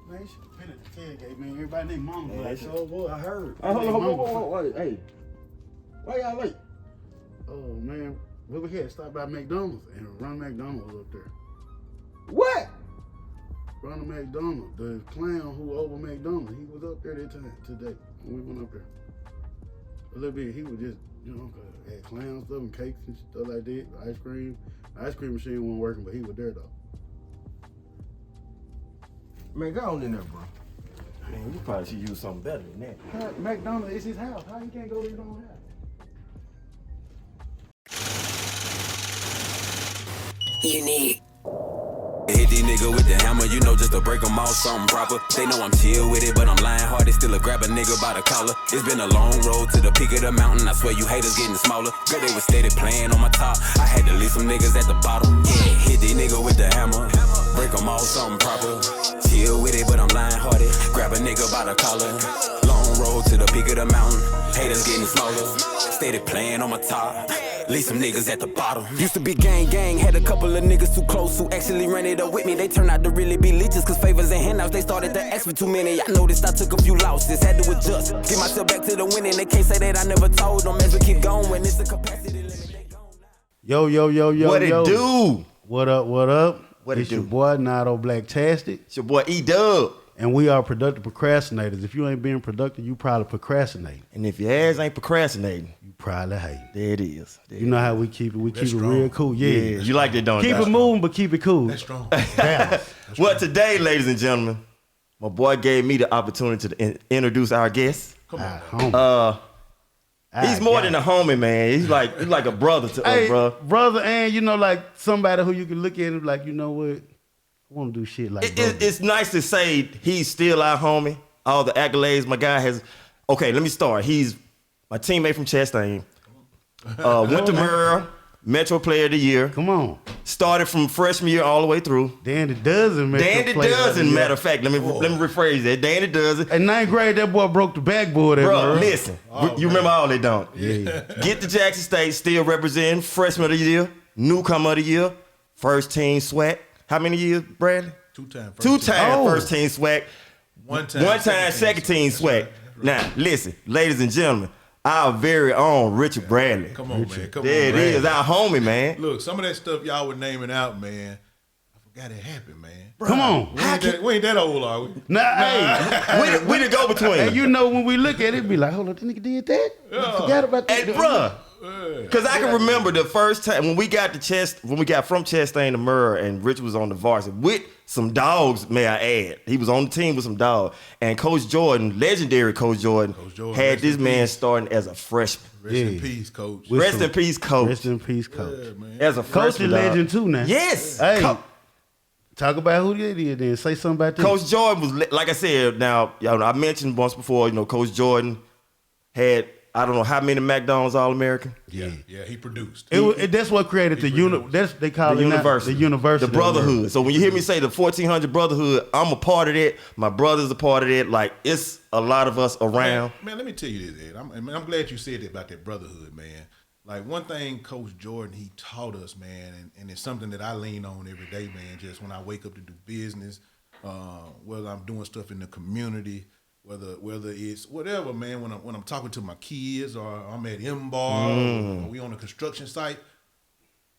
Man, you should have been at the tailgate, man. Everybody named Mama. Yeah, Like, so what? I heard. Hey, hold on, Wait, hey. Why y'all late? Oh, man. Well, we had to stop by McDonald's, and Ron McDonald was up there. What? Ronald McDonald, the clown who over McDonald, he was up there that time today when we went up there. A little bit, he was just, had clown stuff and cakes and stuff like that, ice cream. The ice cream machine wasn't working, but he was there though. Man, go on in there, bro. Man, you probably should use something better than that. McDonald's is his house. How you can't go to his own house? Unique. Hit these nigga with the hammer, you know, just to break them off something proper. They know I'm chill with it, but I'm lying hard. They still a grab a nigga by the collar. It's been a long road to the peak of the mountain. I swear you haters getting smaller. Girl, they was steady playing on my top. I had to leave some niggas at the bottom. Yeah, hit these nigga with the hammer, break them off something proper. Chill with it, but I'm lying hearted. Grab a nigga by the collar. Long road to the peak of the mountain. Haters getting smaller. Steady playing on my top. Leave some niggas at the bottom. Used to be gang, had a couple of niggas too close who actually ran it up with me. They turned out to really be leeches, cause favors and handouts, they started to ask for too many. I noticed I took a few losses, had to adjust. Get myself back to the winning, they can't say that I never told them. As we keep going, when it's a capacity limit, they gone now. Yo. What it do? What up? What it's it do? your boy, Nardo Blacktastic. It's your boy E Dubb. And we are productive procrastinators. If you ain't being productive, you probably procrastinate. And if your ass ain't procrascinating, You probably hate. there it is. You know how we keep it? We keep it strong. real cool. Yeah. You like that, don't you? Keep it moving, but keep it cool. That's strong. Balance. Well, today, ladies and gentlemen, my boy gave me the opportunity to introduce our guest. Come on. Homie. He's more than a homie, man. He's like a brother to us, bro. Brother, and like somebody who you can look at and be like, you know what? I want to do shit like that. It's nice to say he's still our homie. All the accolades my guy has. Okay, let me start. He's my teammate from Chastain. Went to Murrah, Metro Player of the Year. Come on. Started from freshman year all the way through. Danny Dozen, man. Danny Dozen, matter of fact. Let me rephrase that. Danny Dozen. In ninth grade, that boy broke the backboard. Bro, listen. You remember all that, don't you? Yeah. Get to Jackson State, still representing freshman of the year, newcomer of the year, first team SWAC. How many years, Bradley? Two-time First team SWAC. One time second team SWAC. Right. Now, listen, ladies and gentlemen, our very own Richard Bradley. Come on, man. Come There on, it is, our homie, man. Look, some of that stuff y'all were naming out, man. I forgot it happened, man. Come on. We ain't that old, are we? Hey. We the go between. And you know when we look at it, be like, hold on, this nigga did that? I forgot about that. Hey, bruh. Because I can remember the first time when we got from Chastain to Murrah, and Rich was on the varsity with some dogs, may I add. He was on the team with some dogs. And Coach Jordan, legendary Coach Jordan, had this man starting as a freshman. Rest in peace, Coach. Rest in peace, Coach. Rest in peace, Coach. Yeah, man. As a Coach freshman. is legend too now. Yes. Hey, talk about who they did then. Say something about this. Coach Jordan was, like I said, now, I mentioned once before, Coach Jordan had, I don't know how many McDonald's All-American. Yeah, he produced. That's what created they call The it university. The university. The brotherhood. So when you hear me say the 1400 brotherhood, I'm a part of that. My brother's a part of that. Like, it's a lot of us around. Man, let me tell you this, Ed. I'm glad you said that about that brotherhood, man. Like, one thing Coach Jordan, he taught us, man, and it's something that I lean on every day, man, just when I wake up to do business, whether I'm doing stuff in the community, whether it's whatever, man, when I'm talking to my kids or I'm at M-Bar or we on a construction site,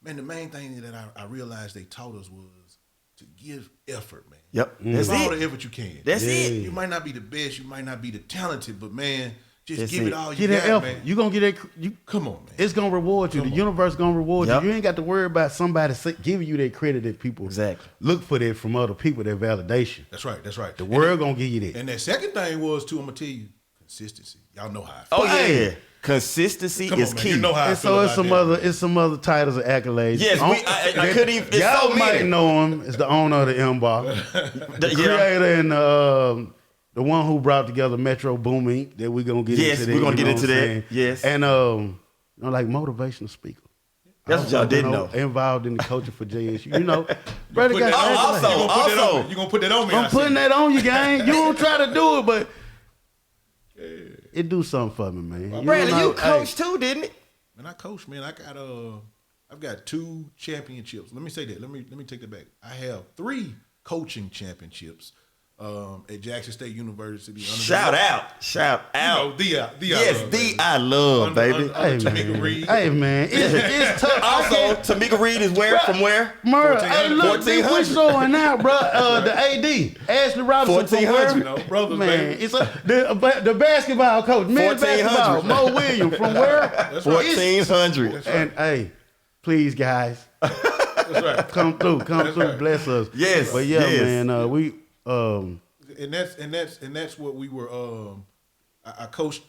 man, the main thing that I realized they taught us was to give effort, man. Yep. That's That's all it. the effort you can. That's it. You might not be the best, you might not be the talented, but man, just That's give it it. all you Get that got, effort. man. You gonna get that. Come on, man. It's gonna reward you. Come The on. universe gonna reward Yep. you. You ain't got to worry about somebody giving you that credit that people Exactly. look for that from other people. That validation. That's right. That's right. The world gonna give you that. And that second thing was too. I'm gonna tell you, consistency. Y'all know how I feel. Oh, Hey. yeah. Consistency Come is on, man. key. You know how I And feel so about it's some other titles and accolades. Yes, I couldn't even. It's Y'all so might many. know him as the owner of the M-Bar, the creator and the one who brought together Metro Boom Inc. That we're gonna get Yes, into. we're gonna get know into what I'm that. saying? Yes. And like motivational speaker. That's what y'all didn't know. Involved in the coaching for JSU. Brother Put got that- also, you gonna put that on me? I'm I putting see. that on you, gang. You don't try to do it, but it do something for me, man. Bradley, know, you coached too, didn't it? Man, I coach, man. I've got 2 championships. Let me say that. Let me take that back. I have 3 coaching championships. at Jackson State University. Shout out. You know, Yes, I love, baby. Tamika Reed. Hey, man. It's tough. Also, Tamika Reed is where? From where? Murr, hey, look, we're showing out, bro. The AD, Ashley Robinson. 1400. You know, brothers, Man, baby. it's the basketball coach, men's 1400. basketball, Mo Williams. From where? That's right. 1400. That's right. And hey, please, guys, That's right. come through, right. bless us. Yes, But yeah, yes. man, we And that's what we were. I coached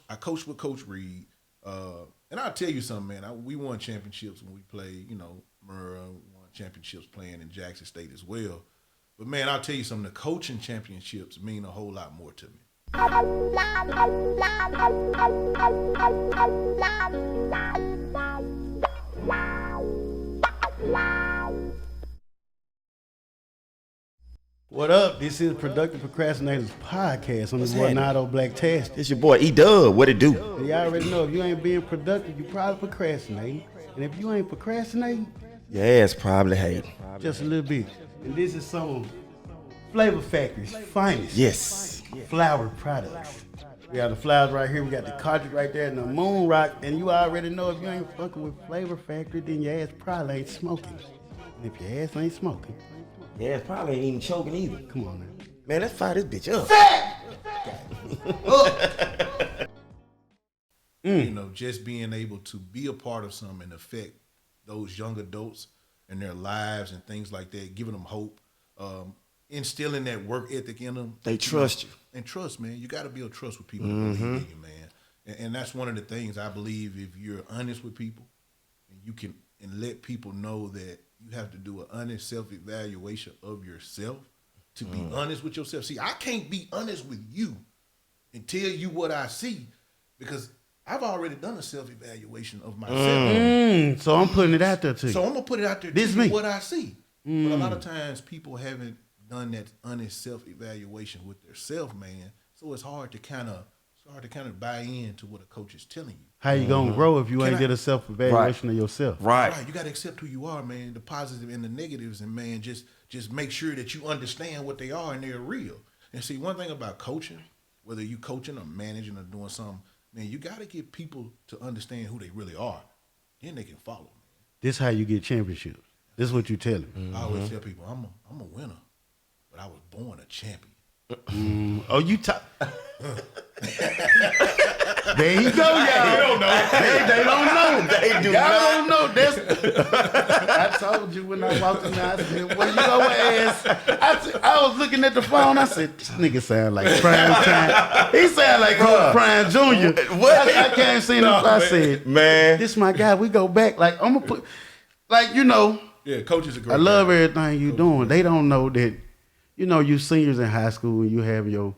with Coach Reed, and I'll tell you something, man. We won championships when we played. You know, Murrah won championships playing in Jackson State as well. But man, I'll tell you something. The coaching championships mean a whole lot more to me. what up? This is Productive Procrastinators Podcast. I'm your boy Nardo Blacktastic. It's your boy E Dubb. What it do? And y'all already know if you ain't being productive, you probably procrastinating. And if you ain't procrastinating, Your ass probably hate. just a little bit. And this is some of Flavor Factory's finest Yes. flower products. We got the flowers right here. We got the cartridge right there and the moon rock. And you already know if you ain't fucking with Flavor Factory, then your ass probably ain't smoking. And if your ass ain't smoking, Yeah, it's probably ain't even choking either. come on now. Man, let's fire this bitch up. You know, just being able to be a part of something and affect those young adults and their lives and things like that, giving them hope, instilling that work ethic in them. They trust you. And trust, man. You got to build trust with people, to believe in you, man. And that's one of the things I believe. If you're honest with people, and you can and let people know that you have to do an honest self-evaluation of yourself to be honest with yourself. See, I can't be honest with you and tell you what I see because I've already done a self-evaluation of myself. So I'm putting it out there to you. So I'm going to put it out there This to me. you what I see. But a lot of times people haven't done that honest self-evaluation with their self, man. So it's hard to kind of buy into what a coach is telling you. How you gonna grow if you Can ain't I- did a self-evaluation of yourself? Right. Right, you got to accept who you are, man. The positive and the negatives, and man, just make sure that you understand what they are and they're real. And see, one thing about coaching, whether you coaching or managing or doing something, man, you got to get people to understand who they really are. Then they can follow, man. This how you get championships. This is what you telling. I always tell people, I'm a winner, but I was born a champion. Oh, you talk. There you go, y'all. They don't know. They don't know. They do y'all not. don't know. That's. I told you when I walked in there, I said, "Well, you know what, I was looking at the phone. I said, this nigga sound like Prime Time. He sound like Prime Jr. What? I can't see him. I said, Man. this my guy. We go back. Like I'm gonna put, like you know. Yeah, coaches are great. I love guy. everything you doing. They don't know that, you know, you seniors in high school and you have you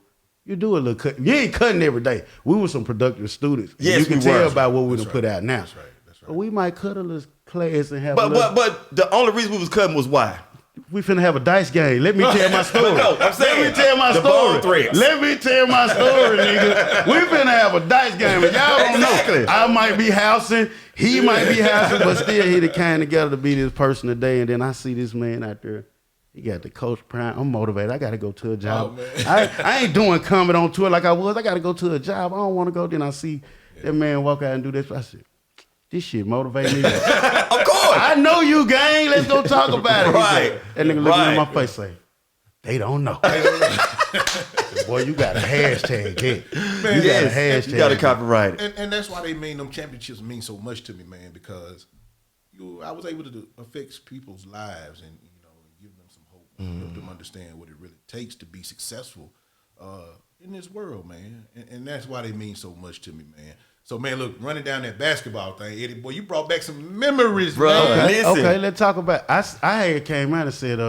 do a little cut. You ain't cutting every day. We were some productive students. Yes, you can we tell were. by what we done That's put right. out now. That's right. But we might cut a little class and have a But little, but the only reason we was cutting was why? we finna have a dice game. Let me tell my story. No, I'm saying, Let me tell my the story. bone threads. Let me tell my story, nigga. We finna have a dice game. And y'all don't Exactly. know. I might be housing. He might be housing, but still he the kind together to be this person today. And then I see this man out there. He got the coach prime. I'm motivated. I got to go to a job. Oh, I ain't doing comedy on tour like I was. I got to go to a job. I don't want to go. Then I see that man walk out and do this. I said, this shit motivate me. Of course. I know you, gang. Let's go talk about it. He Right. said, that nigga looking at Right. my face say, they don't know. Boy, you got a hashtag hit. Man, You got a Yes, hashtag. you got to copyright it. And that's why they mean them championships mean so much to me, man, because I was able to affect people's lives and give them some hope, help them understand what it really takes to be successful in this world, man. And that's why they mean so much to me, man. So, man, look, running down that basketball thing, Eddie, boy, you brought back some memories, Bro. man. Okay, Listen. okay, let's talk about. I had came out and said,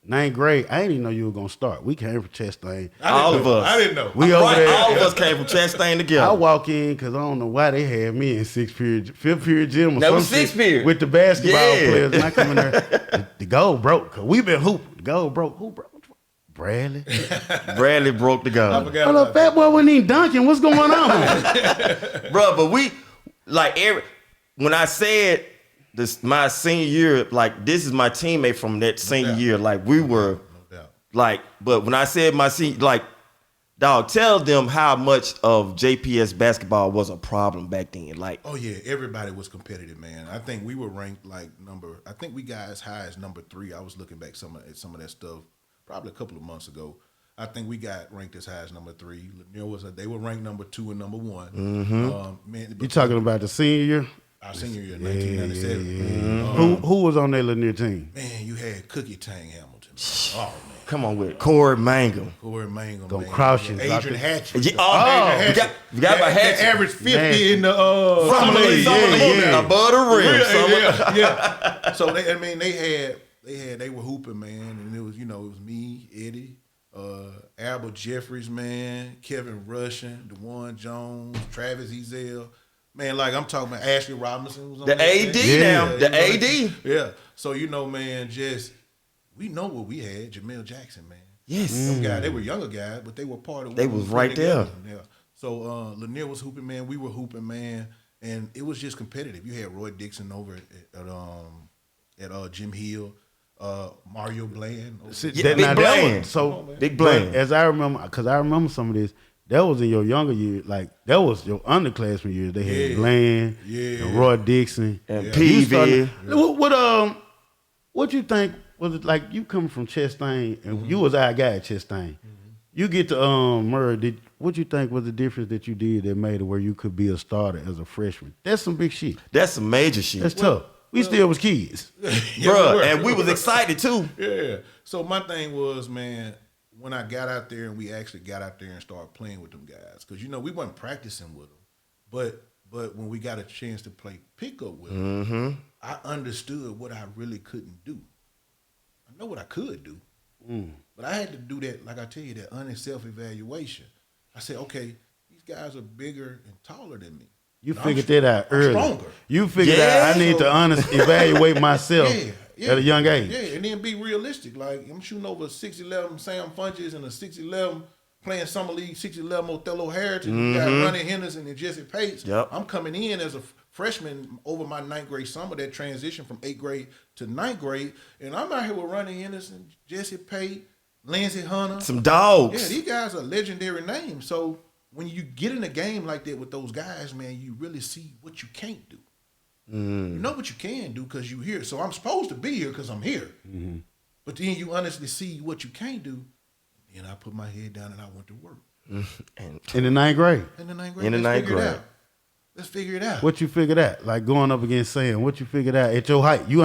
ninth grade. I didn't even know you were gonna start. We came from Chastain. All of us. I didn't know. We over Right, there. all of us came from Chastain together. I walk in because I don't know why they had me in fifth period gym or That was some shit sixth period. with the basketball Yeah. players. And I come in there, the goal broke. Cause we been hooping. The goal broke. Who broke? Bradley. Bradley broke the I gun. forgot Hold up, about fat that. boy wasn't even dunking. What's going on? Bro, but we, like, when I said this, my senior year, like, this is my teammate from that senior doubt. year, like, we were, No doubt. Like, but when I said my senior, like, dog, tell them how much of JPS basketball was a problem back then. Like, oh yeah, everybody was competitive, man. I think we were ranked like I think we got as high as number 3. I was looking back at some of that stuff probably a couple of months ago. I think we got ranked as high as number 3. They were ranked number 2 and number 1. Man, You talking about the senior year? Our senior year, 1997. Who was on that Lanier team? Man, you had Cookie Tang Hamilton. Oh man. come on with it. Corey Mangum. Corey Mangum. Don't man. crouch it. Adrian Hatchett. Yeah, Adrian you got about Hatchet. Average 50 Man. in the Summer League, yeah. above the rim. yeah. So they were hooping, man, and it was me, Eddie, Albert Jeffries, man, Kevin Russian, DeJuan Jones, Travis Ezel, man. Like I'm talking about Ashley Robinson was on The that AD team. now, the AD. Yeah. So man, we know what we had. Jamel Jackson, man. Yes. Them guys, they were younger guys, but they were part of. They what we was put right together. there. Yeah. So Lanier was hooping, man. We were hooping, man, and it was just competitive. You had Roy Dixon over at Jim Hill, Mario Bland. Yeah, Big Bland. Big Bland. As I remember, because I remember some of this. That was in your younger years, like that was your underclassmen years. They had Bland, and Roy Dixon, And You Peavy. started- What you think was it like? You come from Chastain, and you was our guy at Chastain. You get to Murray. What you think was the difference that you did that made it where you could be a starter as a freshman? That's some big shit. That's some major shit. That's tough. We still was kids. Bruh, and we was excited too. Yeah. So my thing was, man, when I got out there and we actually got out there and started playing with them guys, because we wasn't practicing with them, but when we got a chance to play pickup with them, I understood what I really couldn't do. I know what I could do, but I had to do that, like I tell you, that honest self-evaluation. I said, okay, these guys are bigger and taller than me. You figured that out early. Stronger. You figured out I need to honest evaluate myself at a young age. Yeah, and then be realistic. Like, I'm shooting over 6'11" Sam Funches and a 6'11" playing Summer League, 6'11" Othello Harrington. You got Ronnie Henderson and Jesse Pates. Yep. I'm coming in as a freshman over my 9th grade summer, that transition from 8th grade to 9th grade, and I'm out here with Ronnie Henderson, Jesse Pate, Lindsey Hunter. Some dogs. Yeah, these guys are legendary names. So when you get in a game like that with those guys, man, you really see what you can't do. You know what you can do because you're here. So I'm supposed to be here because I'm here. But then you honestly see what you can't do. And I put my head down and I went to work. In the 9th grade. In the 9th grade. In the let's 9th figure it grade. out. Let's figure it out. What you figured out? Like going up against Sam, what you figured out at your height? You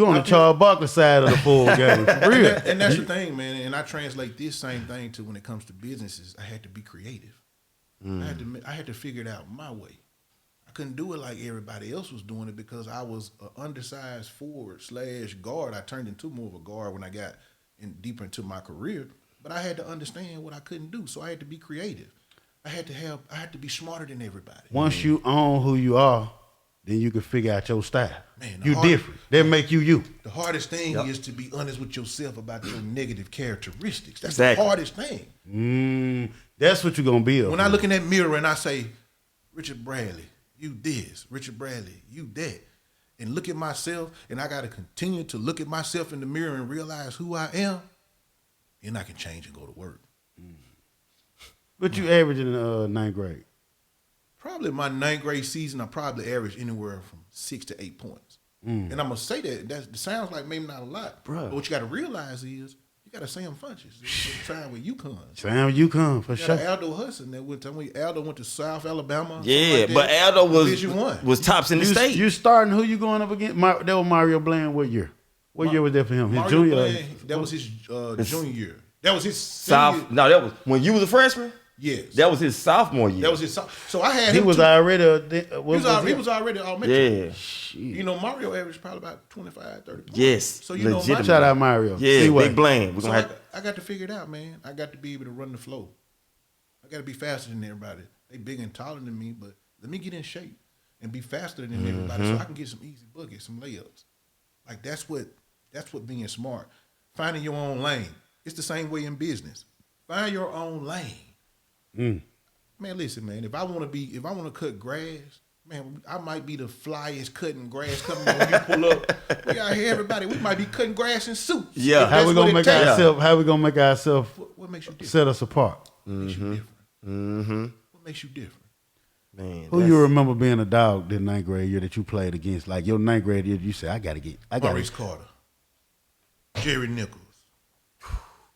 on the Charles Barkley side of the full game. For real. And that's the thing, man. And I translate this same thing to when it comes to businesses. I had to be creative. I had to figure it out my way. I couldn't do it like everybody else was doing it because I was an undersized forward/guard. I turned into more of a guard when I got deeper into my career. But I had to understand what I couldn't do, so I had to be creative. I had to be smarter than everybody. Once you own who you are, then you can figure out your style. Man, you different. That make you. The hardest thing is to be honest with yourself about your negative characteristics. That's Exactly. the hardest thing. That's what you're gonna be. When I look in that mirror and I say, Richard Bradley, you this. Richard Bradley, you that. And look at myself, and I got to continue to look at myself in the mirror and realize who I am, then I can change and go to work. What you average in the 9th grade? Probably my 9th grade season, I probably averaged anywhere from 6 to 8 points. And I'm going to say that sounds like maybe not a lot. Bruh. But what you got to realize is you got to Sam Funches. Trying with UConn. Sam, you come for You got sure. Aldo Hudson that went to Aldo went to South Alabama. Yeah, like that. but Aldo Division I. was tops in the state. You starting who you going up against? That was Mario Bland. What year? What year was that for him? His Mario junior. Bland, that was his junior year. That was his South. senior. No, that was when you was a freshman. Yes. That was his sophomore year. That was his. So I had He him. was too. already. He was already all Metro. Yeah. Mario averaged probably about 25, 30 points. Yes. So you know, Legitimate. Shout out Mario. Yeah. See what? Big Blame. We're So gonna have. I got to figure it out, man. I got to be able to run the flow. I got to be faster than everybody. They big and taller than me, but let me get in shape and be faster than everybody so I can get some easy buckets, some layups. Like that's what being smart. Finding your own lane. It's the same way in business. Find your own lane. Man, listen, man. If I want to cut grass, man, I might be the flyest cutting grass coming when you pull up. We out here, everybody. We might be cutting grass in suits. Yeah. How we gonna make ourselves? How we gonna make ourselves? What makes you different? Set us apart. What makes you different? Mm-hmm. What makes you different? Man, Who you remember being a dog the 9th grade year that you played against? Like your 9th grade year, you said, I got Maurice Carter, Jerry Nichols.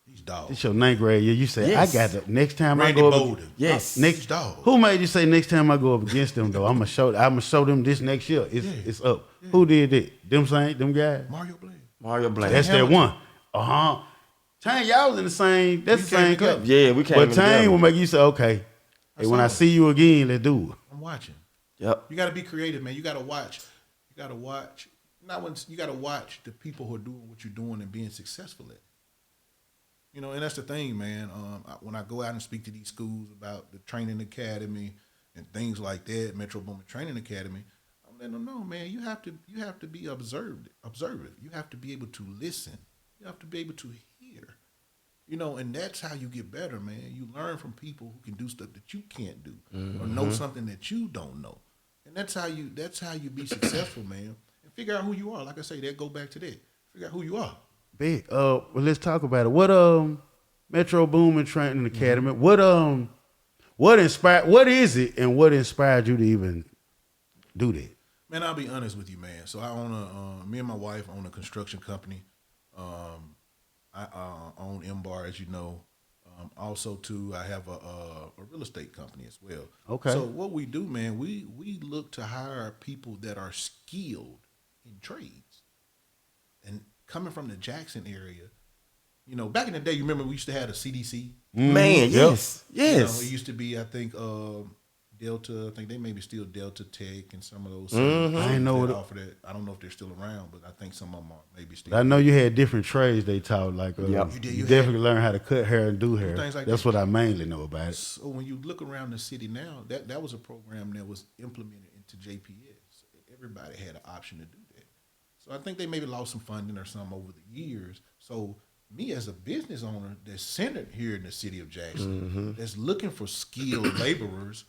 These dogs. It's your 9th grade year. You said, Yes. I got to next time Randy I go Bolden. Yes. next dog. Who made you say next time I go up against them though? I'm gonna show them this next year. It's up. Yeah. Who did that? Them guys? Mario Blaine. That's that one. Tang, y'all was in the same. That's the same club. Yeah, we came. But Tang will make you say, okay, hey, when I see you again, let's do it. I'm watching. Yep. You got to be creative, man. You got to watch. You got to watch. You got to watch the people who are doing what you're doing and being successful at. You know, and that's the thing, man. When I go out and speak to these schools about the training academy and things like that, Metro Boomin Training Academy, I'm letting them know, man. You have to be observative. You have to be able to listen. You have to be able to hear. You know, and that's how you get better, man. You learn from people who can do stuff that you can't do, or know something that you don't know. And that's how you be successful, man. And figure out who you are. Like I say, that go back to that. Figure out who you are. Big. Well, let's talk about it. What Metro Boomin Training Academy? What inspired? What is it, and what inspired you to even do that? Man, I'll be honest with you, man. So I own me and my wife own a construction company. I own M-Bar, as you know. Also, too, I have a real estate company as well. Okay. So what we do, man, we look to hire people that are skilled in trades. And coming from the Jackson area, you know, back in the day, you remember we used to have a CDC? Man, yes. You know, it used to be, I think, Delta. I think they maybe still Delta Tech and some of those. I didn't know what offer that. I don't know if they're still around, but I think some of them are maybe still. I know you had different trades they taught. Like you definitely learn how to cut hair and do hair. Things like That's that. what I mainly know about it. So when you look around the city now, that was a program that was implemented into JPS. Everybody had an option to do that. So I think they maybe lost some funding or something over the years. So me as a business owner that's centered here in the city of Jackson, that's looking for skilled laborers,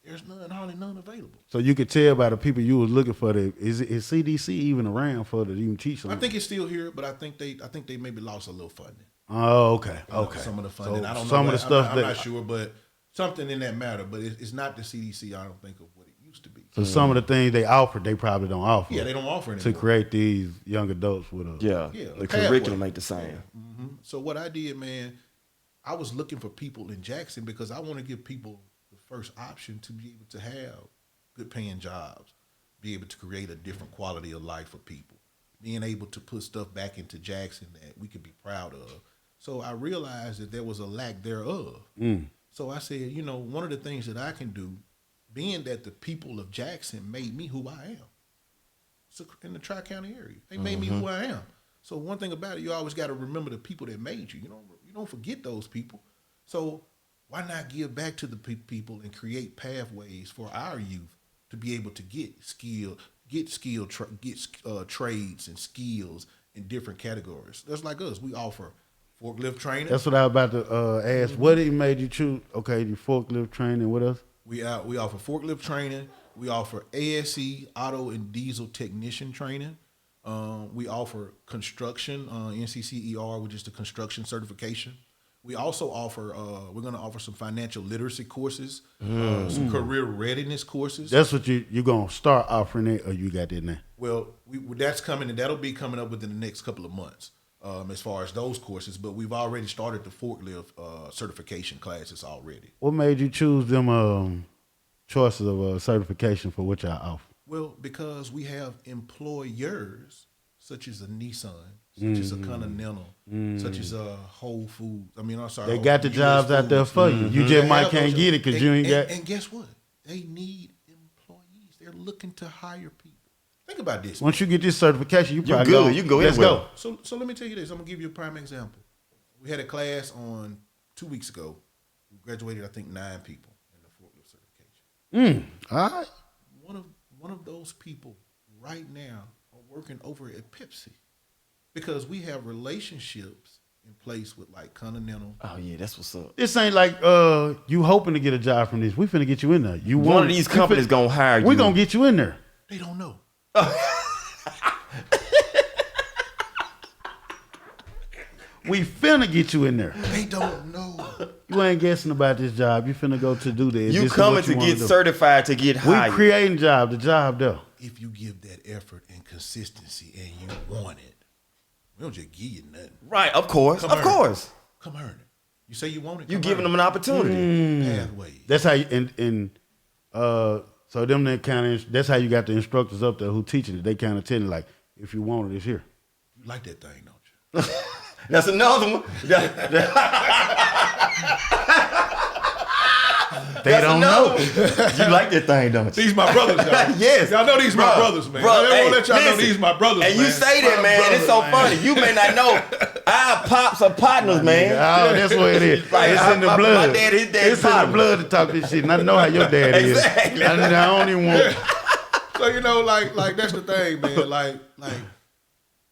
there's hardly none available. So you could tell by the people you was looking for. Is CDC even around for to even teach them? I think it's still here, but I think they maybe lost a little funding. Oh, okay, Some of the funding. So I don't know. some of the stuff I'm not sure, but something in that matter. But it's not the CDC. I don't think of what it used to be. So some of the things they offer, they probably don't offer. Yeah, they don't offer anymore. To create these young adults with a the curriculum ain't the same. So what I did, man, I was looking for people in Jackson because I want to give people the first option to be able to have good paying jobs, be able to create a different quality of life for people, being able to put stuff back into Jackson that we could be proud of. So I realized that there was a lack thereof. So I said, you know, one of the things that I can do, being that the people of Jackson made me who I am. So in the Tri-County area, they made me who I am. So one thing about it, you always got to remember the people that made you. You don't forget those people. So why not give back to the people and create pathways for our youth to be able to get trades and skills in different categories? That's like us. We offer forklift training. That's what I was about to ask. What made you choose? Okay, the forklift training. What else? We offer forklift training. We offer ASE, auto and diesel technician training. We offer construction, NCCER, which is the construction certification. We also offer, we're going to offer some financial literacy courses, some career readiness courses. That's what you're going to start offering it, or you got that now? Well, that's coming, and that'll be coming up within the next couple of months as far as those courses. But we've already started the forklift certification classes already. What made you choose them choices of certification for what y'all offer? Well, because we have employers such as a Nissan, such as a Continental, such as a Whole Foods. They got the jobs out there for you. You just might can't get it because you ain't got. And guess what? They need employees. They're looking to hire people. Think about this. Once you get this certification, you probably good. You can go Let's anywhere. go. So let me tell you this. I'm gonna give you a prime example. We had a class on 2 weeks ago. We graduated, I think, 9 people in the forklift certification. All right. One of those people right now are working over at Pepsi because we have relationships in place with like Continental. Oh yeah, that's what's up. This ain't like you hoping to get a job from this. We finna get you in there. You One of these companies gonna hire you. We gonna get you in there. They don't know. We finna get you in there. They don't know. You ain't guessing about this job. You finna go to do this. You This is coming what you to wanna get do. certified to get We hired. creating job. The job there. If you give that effort and consistency and you want it, we don't just give you nothing. Right, of course. Come Of earn course. it. Come earn it. You say you want it. You come giving earn them it. an opportunity. Pathway. That's how you so them that kind of that's how you got the instructors up there who teaching it. They kind of tell you like, if you want it, it's here. You like that thing, don't you? That's another one. They don't know. You like that thing, don't you? These my brothers, y'all. Yes. Y'all know these my brothers, man. I just want to let y'all know these my brothers, And man. you say that, My man, and it's so brothers, man. funny. You may not know our pops are partners, man. Oh, that's what it is. Like, It's in the my blood. dad, his dad It's in the partner. blood to talk this shit. And I know how your dad Exactly. is. I don't even want. So you know, like that's the thing, man. Like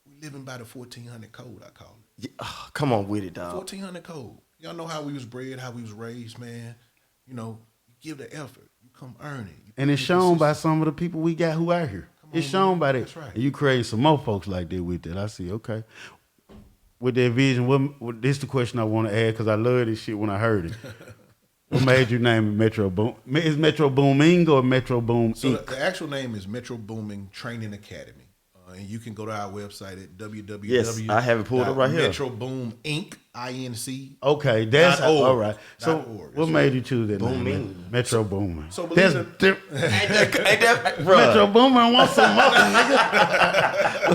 we living by the 1400 code, I call it. Yeah, come on with it, dog. 1400 code. Y'all know how we was bred, how we was raised, man. You know, you give the effort, you come earn it. You And it's be shown by consistent. some of the people we got who out here. Come It's on, shown man. by that. That's right. And you create some more folks like that with that. I see, okay. With that vision, what this is the question I want to ask because I love this shit when I heard it. What made you name it Metro Boom? Is Metro Booming or Metro Boom So Inc.? the actual name is Metro Booming Training Academy. And you can go to our website at www. Yes, I have it pulled up right here. Metro Boom Inc. INC. Okay, that's .org. all right. So .org. what made you choose that name? Booming. Metro Booming. So That's believe it- different. Ain't that, bruh. Metro Booming wants some more, nigga.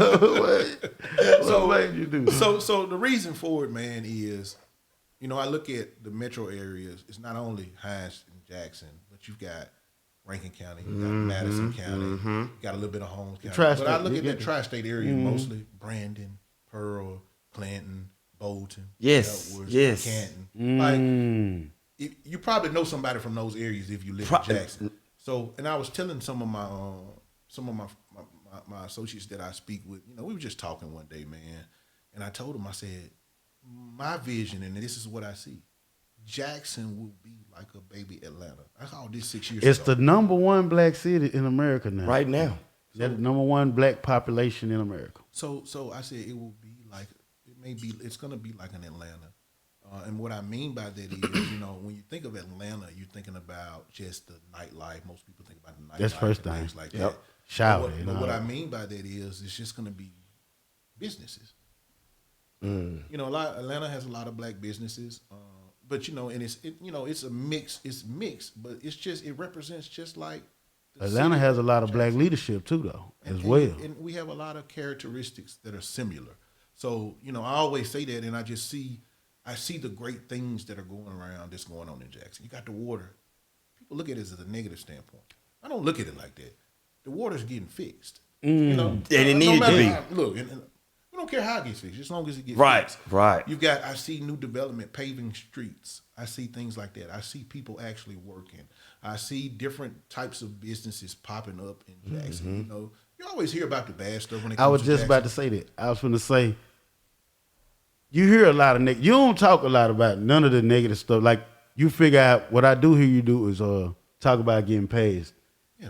What made you do that? So the reason for it, man, is, you know, I look at the metro areas. It's not only Hines and Jackson, but you've got Rankin County, you got Madison County, you got a little bit of Holmes County. Tri-state, But I look you at get that tri-state area mostly: Brandon, Pearl, Clinton, Bolton, Yes, Elwood, yes. Canton. Like, you probably know somebody from those areas if you live in Jackson. So, and I was telling some of my associates that I speak with, you know, we were just talking one day, man, and I told them, I said, my vision, and this is what I see, Jackson will be like a baby Atlanta. I called this 6 years It's ago. the number one black city in America now. Right now. That's the number one black population in America. So I said it will be like, it's going to be like an Atlanta. And what I mean by that is, you know, when you think of Atlanta, you're thinking about just the nightlife. Most people think about the nightlife. That's first and things thing. like Yep. that. Shower, But you what know. I mean by that is it's just going to be businesses. Mm. You know, Atlanta has a lot of black businesses, but you know, and it's a mix. It's mixed, but it represents just like the Atlanta city has a of lot of black Jackson. leadership too, though, as And- well. And we have a lot of characteristics that are similar. So, you know, I always say that, and I see the great things that are going around that's going on in Jackson. You got the water. People look at it as a negative standpoint. I don't look at it like that. The water's getting fixed. You know? And it No needed to matter be. how- look, and we don't care how it gets fixed, as long as it gets Right, fixed. right. I see new development, paving streets. I see things like that. I see people actually working. I see different types of businesses popping up in Jackson. You know, you always hear about the bad stuff when it comes I was to just Jackson. about to say that. I was going to say, you hear a lot of you don't talk a lot about none of the negative stuff. Like, you figure out what I do hear you do is talk about getting past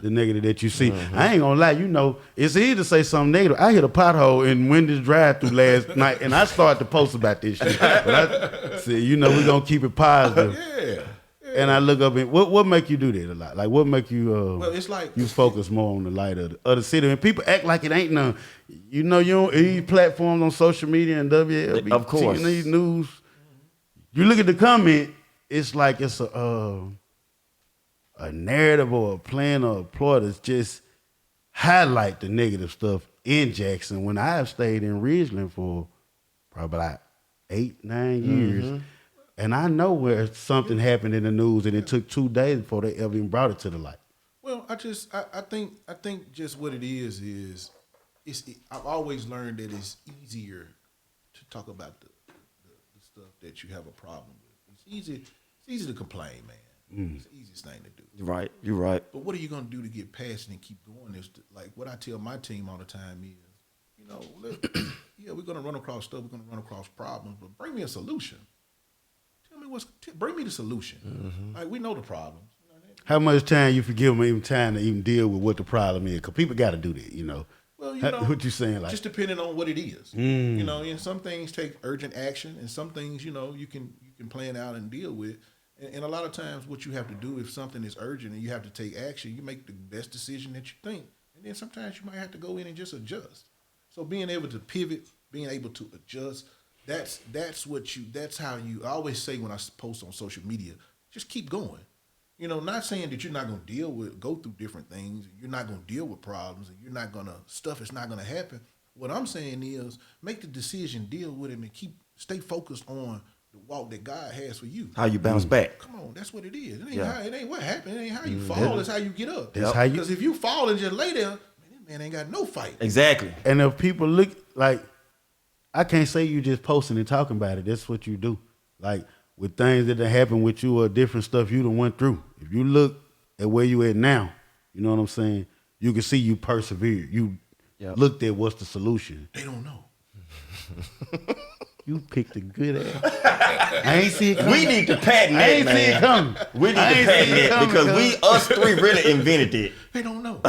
the negative that you see. I ain't gonna lie, you know, it's easy to say something negative. I hit a pothole in Wendy's drive-through last night, and I started to post about this shit. But I said, you know, we're gonna keep it positive. Yeah. And I look up and what make you do that a lot? Like, what make you Well, it's like you focus more on the light of the city? And people act like it ain't none. You know, you don't these platforms on social media and WLB, Of course. TNE News. You look at the comment, it's like it's a narrative or a plan or a plot that's just highlight the negative stuff in Jackson. When I have stayed in Ridgeland for probably like 8-9 years. And I know where something happened in the news, and it took 2 days before they ever even brought it to the light. Well, I think just what it is I've always learned that it's easier to talk about the stuff that you have a problem with. It's easy to complain, man. It's the easiest thing to do. Right, you're right. But what are you gonna do to get past it and keep going? Is like what I tell my team all the time is, we're gonna run across stuff. We're gonna run across problems, but bring me a solution. Tell me bring me the solution. Mm-hmm. Like we know the problems. How much time you forgive them even time to even deal with what the problem is? Because people got to do that, Well, what you saying? Like, just depending on what it is. And some things take urgent action, and some things, you can plan out and deal with. And a lot of times, what you have to do if something is urgent and you have to take action, you make the best decision that you think. And then sometimes you might have to go in and just adjust. So being able to pivot, being able to adjust, that's how you. I always say when I post on social media, just keep going. Not saying that you're not going to go through different things, you're not going to deal with problems, and stuff is not going to happen. What I'm saying is make the decision, deal with it, and stay focused on the walk that God has for you. How you bounce back. Come on, that's what it is. It ain't what happened. It ain't how you fall, it's how you get up. That's Because if you fall and just lay there, this man ain't got no fight. Exactly. And if people look, like, I can't say you just posting and talking about it. That's what you do. Like, with things that happen with you or different stuff you done went through. If you look at where you at now, you know what I'm saying? You can see you persevered. You looked at what's the solution. They don't know. You picked a good ass. I ain't see it coming. We need to patent I that, ain't man. see it coming. We need to patent it because us three really invented it. They don't know.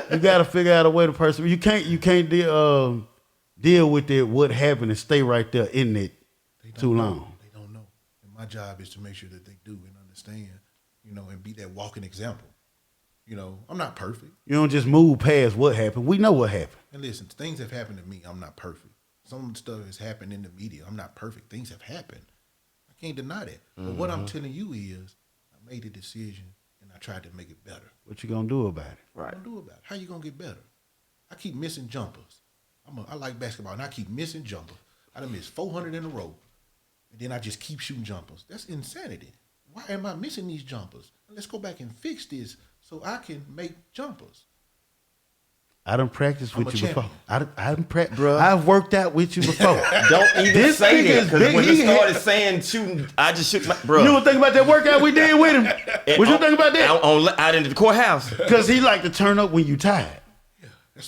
You got to figure out a way to persevere. You can't deal with it, what happened, and stay right there in it too long. They don't know. And my job is to make sure that they do and understand, and be that walking example. I'm not perfect. You don't just move past what happened. We know what happened. And listen, things have happened to me. I'm not perfect. Some stuff has happened in the media. I'm not perfect. Things have happened. I can't deny that. But what I'm telling you is I made a decision and I tried to make it better. What you gonna do about it? Right. What you gonna do about it? How you gonna get better? I keep missing jumpers. I like basketball and I keep missing jumpers. I done missed 400 in a row. And then I just keep shooting jumpers. That's insanity. Why am I missing these jumpers? Let's go back and fix this so I can make jumpers. I done practiced with you before. I done Bruh. I've worked out with you before. Don't even This say nigga that. is Because big. when He you started saying shooting, I just shook my bro. You don't think about that workout we did with him? What you think about that? Out into the courthouse. Because he like to turn up when you tired. He's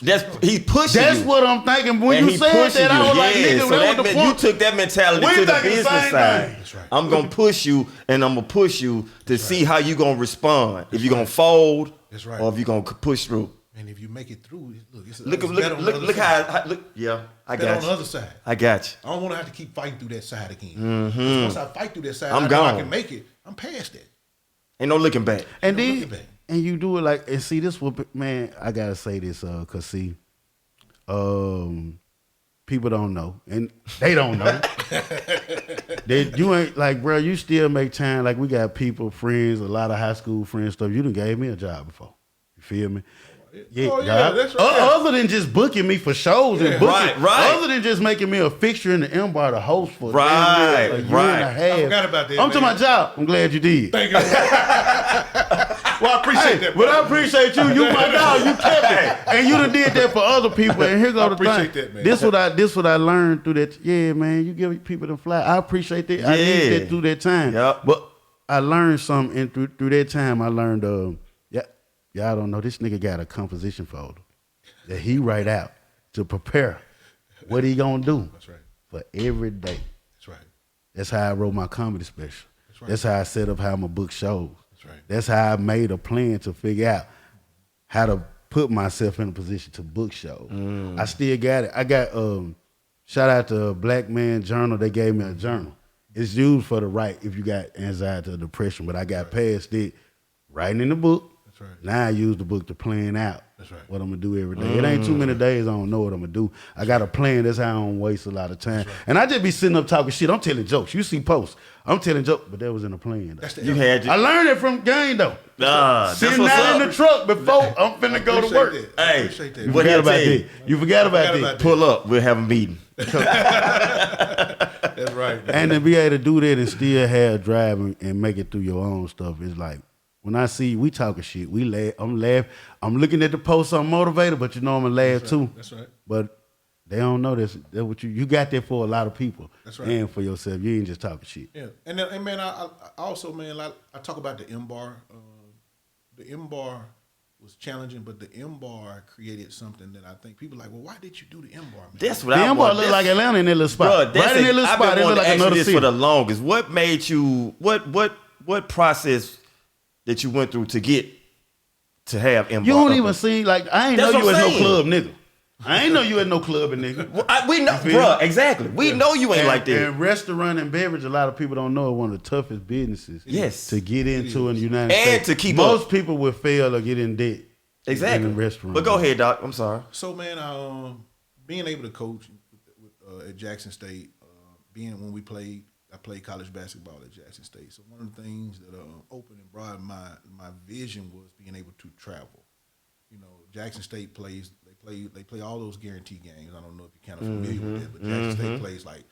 pushing That's you. what I'm thinking. When And you he said pushing that, I was you. like, Yeah, nigga, so that was the you point. took that mentality We to the thinking the business same side. thing. That's right. I'm gonna push you, and I'm gonna push you to see how you gonna respond. If you're gonna fold, That's right. or if you're gonna push through. And if you make it through, it's Look better on the other side. how look. Yeah, I Better on got the you. other side. I got you. I don't want to have to keep fighting through that side again. 'Cause once I fight through that side, I'm I know I gone. can make it. I'm past that. Ain't no looking back. And Don't then, look at that. and you do it like, and see this what, man, I gotta say this, cause see, people don't know, and they don't know. You ain't like, bro, you still make time. Like we got people, friends, a lot of high school friends, stuff. You done gave me a job before. You feel me? Oh, yeah, that's right. Other than just booking me for shows and booking, right. other than just making me a fixture in the M Bar to host for Right, a year right. and a half. I forgot about that, I'm talking man. about job. I'm glad you did. Thank you. Well, I appreciate that. But I appreciate you. You my dog. You kept it, and you done did that for other people. And here go the appreciate thing. that, man. This what I learned through that. Yeah, man. You give people the fly. I appreciate that. I need Yeah. that through that time. Yep. But I learned something, and through that time, I learned. Y'all don't know this nigga got a composition folder that he write out to prepare what he gonna do. That's right. For every day. That's right. That's how I wrote my comedy special. That's right. That's how I set up how I'm gonna book shows. That's right. That's how I made a plan to figure out how to put myself in a position to book shows. I still got it. I got shout out to Black Man Journal. They gave me a journal. It's used for the right if you got anxiety or depression, but I got past it writing in the book. That's right. Now I use the book to plan out That's right. what I'm gonna do every day. It ain't too many days I don't know what I'm gonna do. I got a plan. That's how I don't waste a lot of time. And I just be sitting up talking shit. I'm telling jokes. You see posts. I'm telling jokes, but that was in a plan. Though. That's the You had I learned it from game though. that's Sitting what's out up. in the truck before I'm finna go to Appreciate work. that. Hey, Appreciate that. You what forgot he'll about tell you. that. You forgot about forgot that. about that. Pull up. We'll have a meeting. That's right. Man. And to be able to do that and still have drive and make it through your own stuff is like, when I see we talking shit, we laugh. I'm laughing. I'm looking at the post. I'm motivated, but you know I'm gonna laugh too. That's right. But they don't know this. That what you got that for a lot of people. That's right. And for yourself. You ain't just talking shit. Yeah, and man, I also, man, I talk about the M Bar. The M Bar was challenging, but the M-Bar created something that I think people like, well, why did you do the M-Bar, man? That's what The I M-Bar want. look like Atlanta in that little spot. Bro, Right in that little I've spot, been it look wanting to like ask you another this city. for the longest. What made you? What process that you went through to get to have M-Bar? You don't even see, like, I ain't That's know you what at I'm no saying. club, nigga. I ain't know you at no club, nigga. We know, feel bro. me? Exactly. We know you ain't like that. And restaurant and beverage, a lot of people don't know, is one of the toughest businesses. Yes. To get into in the United And States. to keep Most up. people will fail or get in debt. Exactly. In a restaurant. But go ahead, Doc. I'm sorry. So, man, being able to coach at Jackson State, when I played college basketball at Jackson State. So one of the things that opened and broadened my vision was being able to travel. You know, Jackson State they play all those guaranteed games. I don't know if you're kind of familiar with that, but Jackson State plays like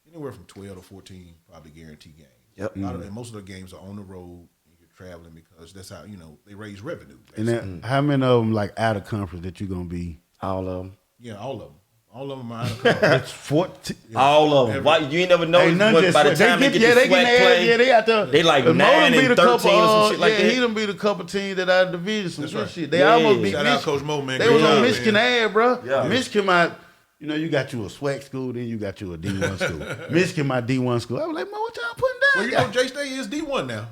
anywhere from 12 to 14 probably guaranteed games. Yep. And most of the games are on the road and you're traveling because that's how, they raise revenue. And that, how many of them, like, out of conference that you going to be? All of them. Yeah, all of them. All of them are out of conference. It's 14. All of them. Why, you ain't never know Ain't none just by the sweat. time they get the sweat play. Yeah, they out there. They like Mo 9 beat and a 13 or couple, some shit like that. He done beat a couple teams that out of division, some That's good right. shit. They Yeah. almost beat Shout out Michigan. Coach Mo, man. They Great was on job, Michigan man. ad, bro. Yeah. Michigan, you got you a SWAC school, then you got you a D1 school. Michigan, my D1 school. I was like, man, what y'all putting down? Well, you know, J State is D1 now.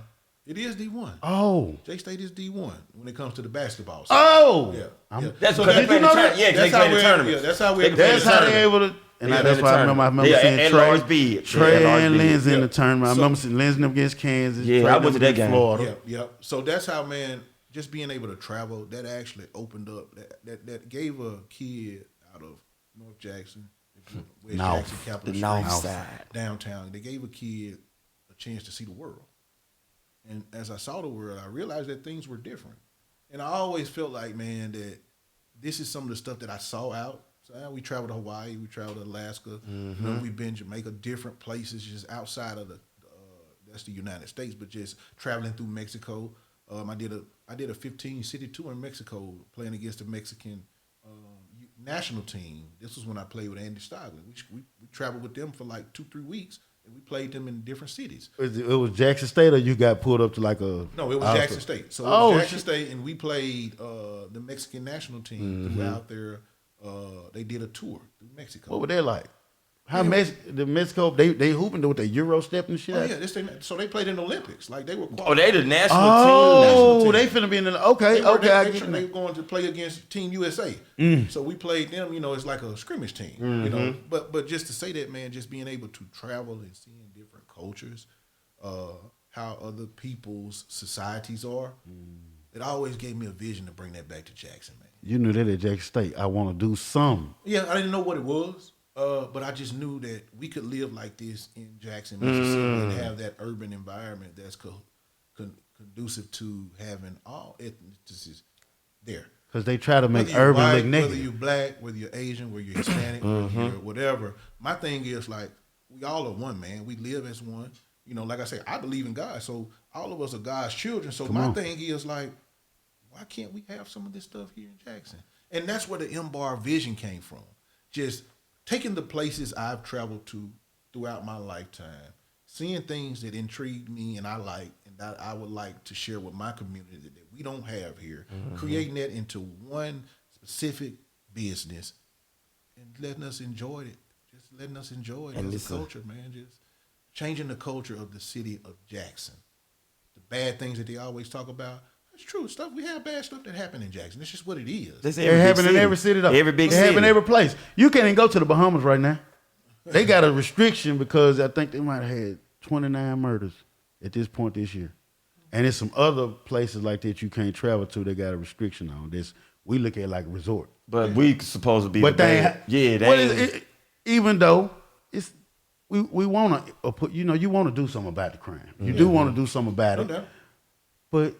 It is D1. Oh. J State is D1 when it comes to the basketball side. Oh. Yeah. That's what Cause they did play you the know tournament. that? Yeah, because they play the tournament. Yeah, that's how we. That's how they able to. And Yeah, that's in why the I remember tournament. Yeah, seeing and Trey, Lawrence Beard. Trey Yeah, Lawrence and Beard. Lindsay in Yeah. the tournament. I So- remember seeing Lindsay against Kansas. Yeah, Trey I went to that against game. Florida. Yeah. So that's how, man, just being able to travel, that actually opened up, that gave a kid out of North Jackson, West North. Jackson, Capital The Street, North side. downtown. They gave a kid a chance to see the world. And as I saw the world, I realized that things were different. And I always felt like, man, that this is some of the stuff that I saw out. So we traveled to Hawaii, we traveled to Alaska, we've been Jamaica, different places just outside of that's the United States, but just traveling through Mexico. I did a 15-city tour in Mexico, playing against the Mexican national team. This was when I played with Andy Stogler. We traveled with them for like 2-3 weeks, and we played them in different cities. It was Jackson State, or you got pulled up to like a? No, it was Jackson State. So it was Jackson State, and we played the Mexican national team throughout there. They did a tour through Mexico. What were they like? How the Mexico they hooping with the Euro step and shit? Oh yeah, so they played in the Olympics. Like they were. Oh, they the national Oh, team. they finna be in the okay. I get They it. were going to play against Team USA. So we played them. It's like a scrimmage team. But just to say that, man, just being able to travel and seeing different cultures, how other people's societies are, it always gave me a vision to bring that back to Jackson, man. You knew that at Jackson State. I want to do something. Yeah, I didn't know what it was, but I just knew that we could live like this in Jackson, Mississippi, and have that urban environment that's conducive to having all ethnicities there. Because they try to make Whether you're urban white, look negative. whether you're black, whether you're Asian, whether you're Hispanic, whether you're whatever. My thing is, like, we all are one, man. We live as one. Like I say, I believe in God, so all of us are God's children. So my thing is, like, why can't we have some of this stuff here in Jackson? And that's where the M-Bar vision came from. Just taking the places I've traveled to throughout my lifetime, seeing things that intrigued me and I like, and that I would like to share with my community that we don't have here, creating that into one specific business and letting us enjoy it. Just letting us enjoy it as a culture, man. Just changing the culture of the city of Jackson. The bad things that they always talk about, it's true stuff. We have bad stuff that happen in Jackson. It's just what it is. They happen in every city, though. Every big they city. happen in every place. You can't even go to the Bahamas right now. They got a restriction because I think they might have had 29 murders at this point this year. And there's some other places like that you can't travel to. They got a restriction on this. We look at like a resort. But we supposed to be. But even though it's we want to put, you want to do something about the crime. You do want to do something about it. doubt. But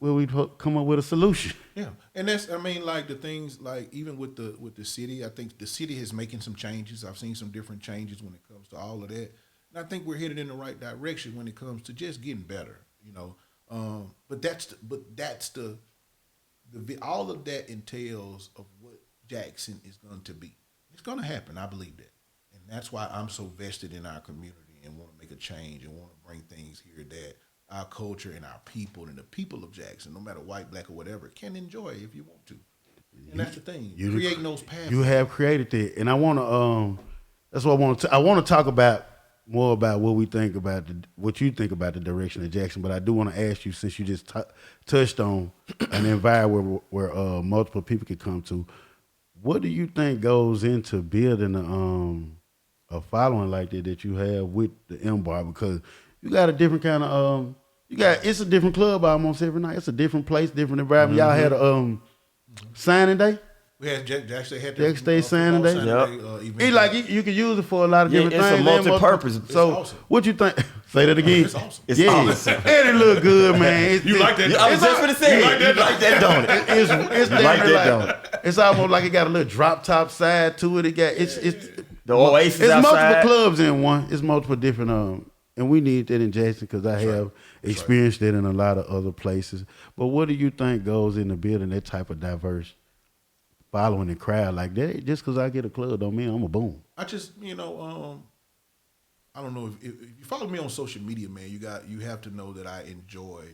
will we come up with a solution? Yeah, and that's, like the things, like even with the city, I think the city is making some changes. I've seen some different changes when it comes to all of that, and I think we're headed in the right direction when it comes to just getting better. But that's the all of that entails of what Jackson is going to be. It's going to happen. I believe that, and that's why I'm so vested in our community and want to make a change and want to bring things here that our culture and our people and the people of Jackson, no matter white, black, or whatever, can enjoy if you want to. And that's the thing. Creating those paths. You have created it, and I want to. That's what I want to. I want to talk about more about what we think about what you think about the direction of Jackson. But I do want to ask you, since you just touched on an environment where multiple people could come to, what do you think goes into building a following like that you have with the M Bar? Because you got a different kind of it's a different club almost every night. It's a different place, different environment. Y'all had a signing day. We had Jackson Day signing day. Event. You can use it for a lot of different things. It's a multi-purpose. So awesome. What you think? Say that again. It's awesome. It's awesome. And it look good, man. You like that? I was just gonna say, you like that, don't it? It's like that, don't it? It's almost like it got a little drop top side to it. It got it's The Oasis it's outside. multiple clubs in one. It's multiple different and we need that in Jackson because I have experienced it in a lot of other places. But what do you think goes into building that type of diverse following and crowd like that? Just because I get a club don't mean I'm a boom. I just, I don't know if you follow me on social media, man. You have to know that I enjoy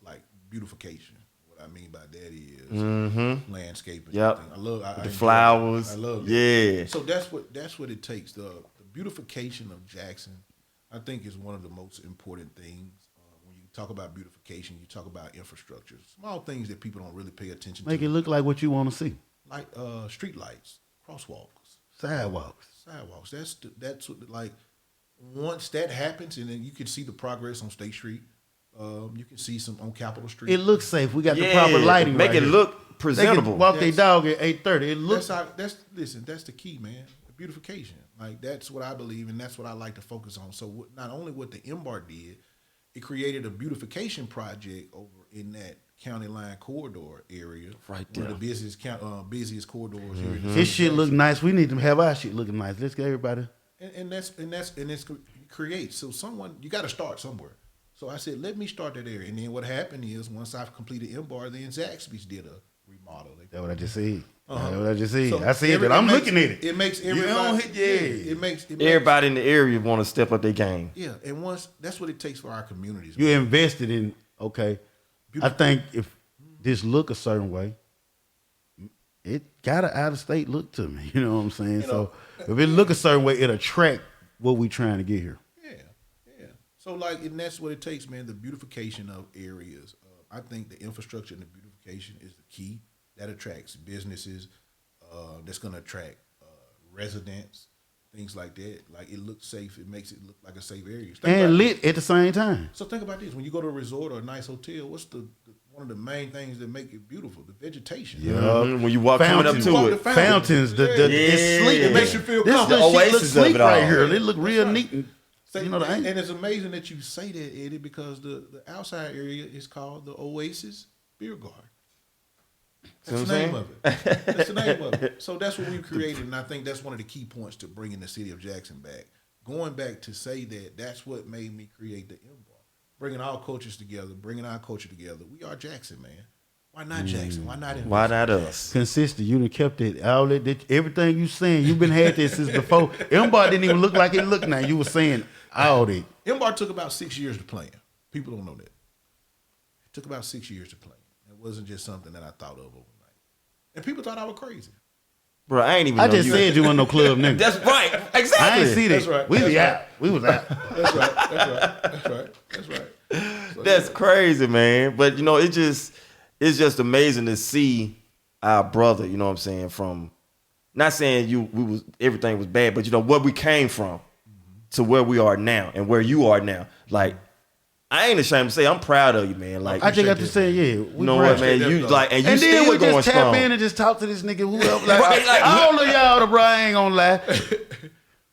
like beautification. What I mean by that is landscaping. Yep. I love the flowers. I love it. Yeah. So that's what it takes. The beautification of Jackson, I think, is one of the most important things. When you talk about beautification, you talk about infrastructure, small things that people don't really pay attention to. Make it look like what you want to see. Like street lights, crosswalks, sidewalks. That's what, like, once that happens, and then you can see the progress on State Street. You can see some on Capitol Street. It looks safe. We got the proper lighting. Make right it here. look presentable. They can walk their dog at 8:30. It looks. That's the key, man. The beautification. Like, that's what I believe, and that's what I like to focus on. So not only what the M-Bar did, it created a beautification project over in that county line corridor area, right there. One of the busiest corridors here. This shit look nice. We need to have our shit looking nice. Let's get everybody. And it's create. So you got to start somewhere. So I said, let me start that area. And then what happened is, once I've completed M-Bar, then Zaxby's did a remodel. That's what I just said. Uh-huh. That's what I just said. So I said that. I'm looking at it. It makes everybody. It makes everybody in the area want to step up their game. Yeah, and once that's what it takes for our communities. You invested in I think if this look a certain way, it got an out of state look to me. You know what I'm saying? So if it look a certain way, it attract what we trying to get here. Yeah. So and that's what it takes, man. The beautification of areas. I think the infrastructure and the beautification is the key. That attracts businesses. That's going to attract residents, things like that. Like, it looks safe. It makes it look like a safe area. And lit at the same time. So think about this: when you go to a resort or a nice hotel, what's one of the main things that make it beautiful? The vegetation. Yeah. When you walk coming up to it, fountains. It's sleek. It makes you feel this comfortable. The oasis of sleek it all. right here. They look real neat. And, and it's amazing that you say that, Eddie, because the outside area is called the Oasis Beer Garden. That's the name of it. That's the name of it. So that's what we created, and I think that's one of the key points to bringing the city of Jackson back. Going back to say that's what made me create the M-Bar. Bringing our cultures together, bringing our culture together. We are Jackson, man. Why not Jackson? Why not? Why not us? Consistent. You done kept it. All that everything you saying. You've been had this since before. M-Bar didn't even look like it looked now. You were saying all that. M-Bar took about 6 years to plan. People don't know that. It took about 6 years to plan. It wasn't just something that I thought of overnight. And people thought I was crazy. Bro, I ain't even I know just you. said you wasn't no club nigga. That's right. Exactly. I ain't see that. That's right. We That's was right. out. We was out. That's right. So, That's crazy, man. But it's just amazing to see our brother, you know what I'm saying, from not saying everything was bad, but where we came from to where we are now and where you are now. Like, I ain't ashamed to say I'm proud of you, man. Like, I just got to say, you know what, man? You like, and then still we going just tap strong. in and just talk to this nigga. Whoever, all of y'all, bro, I ain't gonna lie. A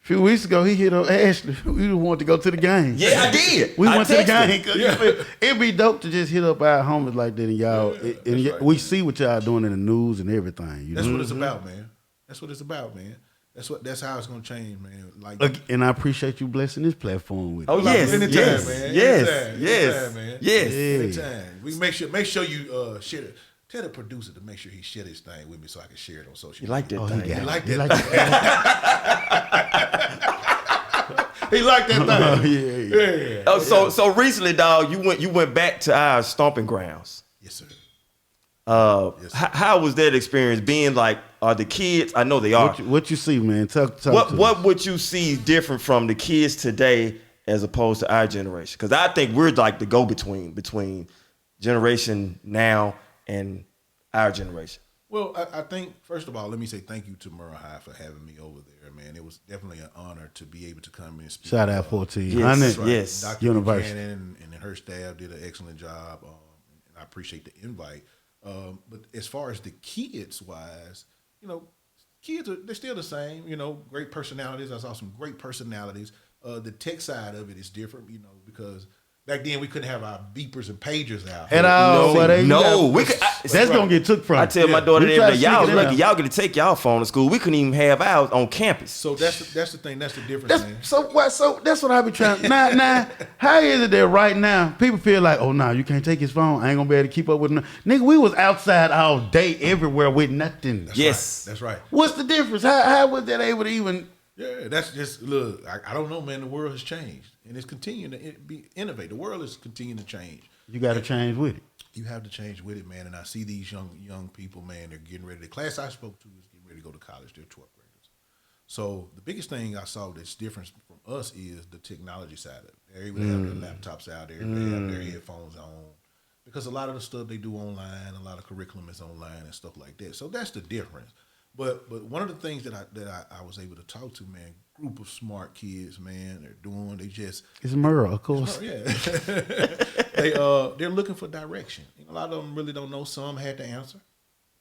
few weeks ago, he hit up Ashley. We wanted to go to the game. Yeah, I did. We went to the game. Yeah. It'd be dope to just hit up our homies like that, and y'all. right. We see what y'all doing in the news and everything. That's what it's about, man. That's what it's about, man. That's how it's gonna change, man. Like, and I appreciate you blessing this platform with. Oh yes, anytime, yes, man. yes, Anytime, yes, anytime, man. yes. Anytime. We make sure you share it. Tell the producer to make sure he share this thing with me so I can share it on social media. You like that thing? You like that? He liked that thing. Yeah. Oh, so recently, dog, you went back to our stomping grounds. Yes, sir. How was that experience being like? Are the kids? I know they are. What you see, man? Talk What would you see different from the kids today as opposed to our generation? Because I think we're like the between generation now and our generation. Well, I think, first of all, let me say thank you to Murrah High for having me over there, man. It was definitely an honor to be able to come in and speak. Shout out 14. Yes, Right. yes. Dr. University. Buchanan and her staff did an excellent job, and I appreciate the invite. But as far as the kids wise, kids they're still the same. Great personalities. I saw some great personalities. The tech side of it is different, because back then we couldn't have our beepers and pagers out. At all. That's gonna get took from. I tell my daughter We every try day, to y'all sneak it lucky in. y'all get to take y'all phone to school. We couldn't even have ours on campus. So that's the thing. That's the difference, man. So that's what I be trying. Now, how is it that right now people feel like, oh no, you can't take his phone. I ain't gonna be able to keep up with him. Nigga, we was outside all day, everywhere with nothing. Yes. That's right. What's the difference? How was that able to even? Yeah, that's just look. I don't know, man. The world has changed, and it's continuing to be innovate. The world is continuing to change. You got to change with it. You have to change with it, man. And I see these young people, man. They're getting ready. The class I spoke to is getting ready to go to college. They're 12th graders. So the biggest thing I saw that's different from us is the technology side of it. They're able to have their laptops out there. They have their headphones on. Because a lot of the stuff they do online, a lot of curriculum is online and stuff like that. So that's the difference. But one of the things that I was able to talk to, man, group of smart kids, man, they just It's Murrah, of course. yeah. They're looking for direction. A lot of them really don't know. Some had the answer.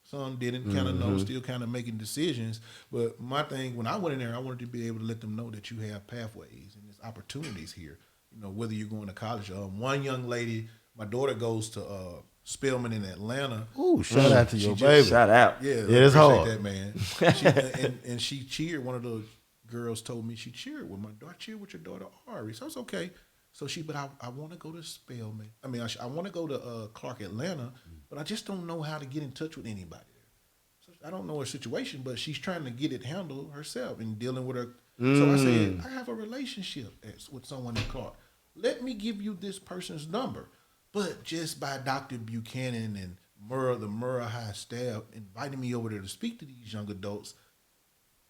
Some didn't kind of know, still kind of making decisions. But my thing, when I went in there, I wanted to be able to let them know that you have pathways and there's opportunities here. Whether you're going to college. One young lady, my daughter goes to Spelman in Atlanta. Ooh, shout out to your baby. Shout out. Yeah, it's hard. That, man. And she cheered. One of the girls told me she cheered with my daughter. I cheered with your daughter Ari. So it's okay. So but I want to go to Spelman. I mean, I want to go to Clark, Atlanta, but I just don't know how to get in touch with anybody there. So I don't know her situation, but she's trying to get it handled herself and dealing with her. So I said, I have a relationship with someone in Clark. Let me give you this person's number. But just by Dr. Buchanan and the Murrah High staff inviting me over there to speak to these young adults,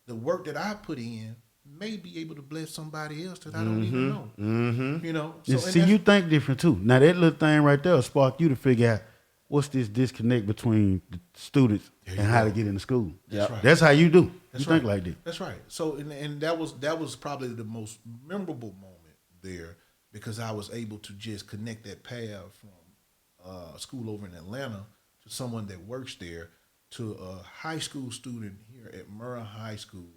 the work that I put in may be able to bless somebody else that I don't even know. So, See, you think different too. Now that little thing right there will spark you to figure out what's this disconnect between the students and how to get into school. That's right. That's how you do. That's you right. think like that. That's right. So and that was probably the most memorable moment there, because I was able to just connect that path from a school over in Atlanta to someone that works there to a high school student here at Murrah High School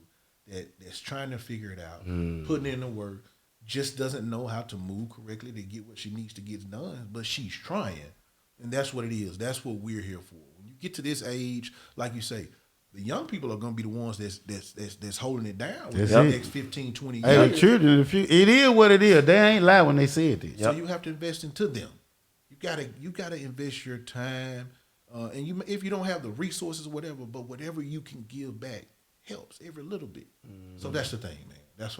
that's trying to figure it out, putting in the work, just doesn't know how to move correctly to get what she needs to get done, but she's trying. And that's what it is. That's what we're here for. When you get to this age, like you say, the young people are going to be the ones that's holding it down with the next 15, 20 years. Hey, the children, it is what it is. They ain't lie when they said this. So you have to invest into them. You gotta invest your time, and if you don't have the resources, whatever, but whatever you can give back helps every little bit. So that's the thing, man. That's